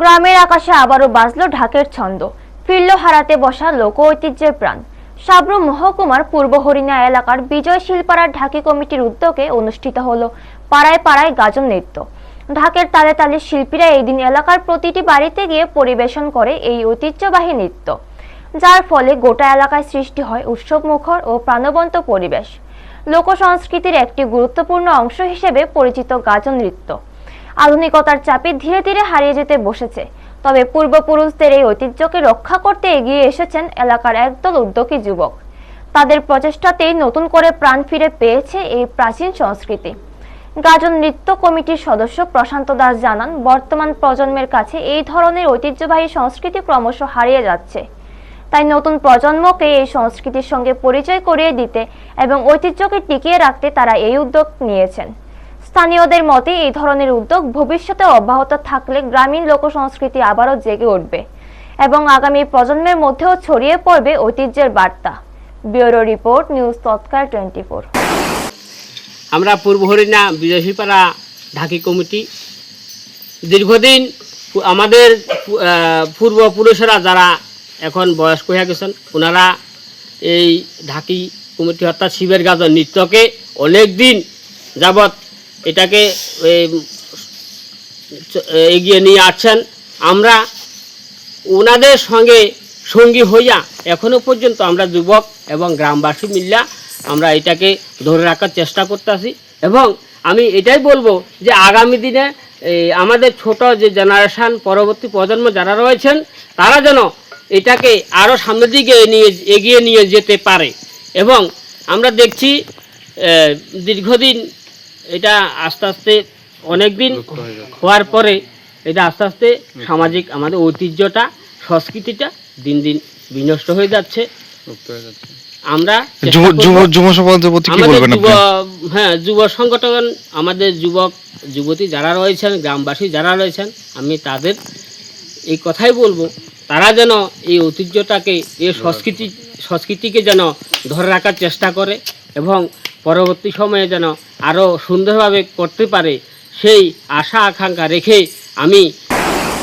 গ্রামের আকাশে আবারও বাজলো ঢাকের ছন্দ, ফিরল হারাতে বসা লোক ঐতিহ্যের প্রাণ। সাবরুম মহকুমার পূর্ব হরিণা এলাকার বিজয় শিলপাড়ার ঢাকি কমিটির উদ্যোগে অনুষ্ঠিত হলো পাড়ায় পাড়ায় গাজন নৃত্য। ঢাকের তালে তালে শিল্পীরা এই দিন এলাকার প্রতিটি বাড়িতে গিয়ে পরিবেশন করে এই ঐতিহ্যবাহী নৃত্য, যার ফলে গোটা এলাকায় সৃষ্টি হয় উৎসবমুখর ও প্রাণবন্ত পরিবেশ। লোক সংস্কৃতির একটি গুরুত্বপূর্ণ অংশ হিসেবে পরিচিত গাজন নৃত্য আধুনিকতার চাপে ধীরে ধীরে হারিয়ে যেতে বসেছে, তবে পূর্বপুরুষদের এই ঐতিহ্যকে রক্ষা করতে এগিয়ে এসেছেন এলাকার একদল উদ্যোগী যুবক। তাদের প্রচেষ্টাতেই নতুন করে প্রাণ ফিরে পেয়েছে এই প্রাচীন সংস্কৃতি। গাজন নৃত্য কমিটির সদস্য প্রশান্ত দাস জানান, বর্তমান প্রজন্মের কাছে এই ধরনের ঐতিহ্যবাহী সংস্কৃতি ক্রমশ হারিয়ে যাচ্ছে। তাই নতুন প্রজন্মকে এই সংস্কৃতির সঙ্গে পরিচয় করিয়ে দিতে এবং ঐতিহ্যকে টিকিয়ে রাখতে তারা এই উদ্যোগ নিয়েছেন। স্থানীয়দের মতে এই ধরনের উদ্যোগ ভবিষ্যতে অব্যাহত থাকলে গ্রামীণ লোক সংস্কৃতি আবারও জেগে উঠবে এবং আগামী প্রজন্মের মধ্যেও ছড়িয়ে পড়বে ঐতিহ্যের বার্তা। ব্যুরো রিপোর্ট, নিউজ তৎকাল 24। আমরা পূর্ব হরিণা বিজয়শিপাড়া ঢাকি কমিটি দীর্ঘদিন আমাদের পূর্বপুরুষেরা যারা এখন বয়স্ক হয়ে গেছেন, ওনারা এই ঢাকি কমিটি অর্থাৎ শিবের গাজন নৃত্যকে অনেক দিন যাবৎ এটাকে এগিয়ে নিয়ে আসছেন। আমরা ওনাদের সঙ্গে সঙ্গী হইয়া এখনো পর্যন্ত আমরা যুবক এবং গ্রামবাসী মিল্লা আমরা এটাকে ধরে রাখার চেষ্টা করতেছি এবং আমি এটাই বলবো যে আগামী দিনে আমাদের ছোট যে জেনারেশন, পরবর্তী প্রজন্ম যারা রয়েছেন, তারা যেন এটাকে আরও সামনের দিকে এগিয়ে নিয়ে যেতে পারে। এবং আমরা দেখছি দীর্ঘদিন এটা আস্তে আস্তে অনেক দিন হওয়ার পরে এটা আস্তে আস্তে সামাজিক আমাদের ঐতিহ্যটা, সংস্কৃতিটা দিন দিন বিনষ্ট হয়ে যাচ্ছে। আমরা যুব সংগঠন, আমাদের যুবক যুবতী যারা রয়েছেন, গ্রামবাসী যারা রয়েছেন, আমি তাদের এই কথাই বলবো, তারা যেন এই ঐতিহ্যটাকে, এই সংস্কৃতিকে যেন ধরে রাখার চেষ্টা করে এবং পরবর্তী সময়ে যেন আরও সুন্দরভাবে করতে পারে, সেই আশা আকাঙ্ক্ষা রেখে আমি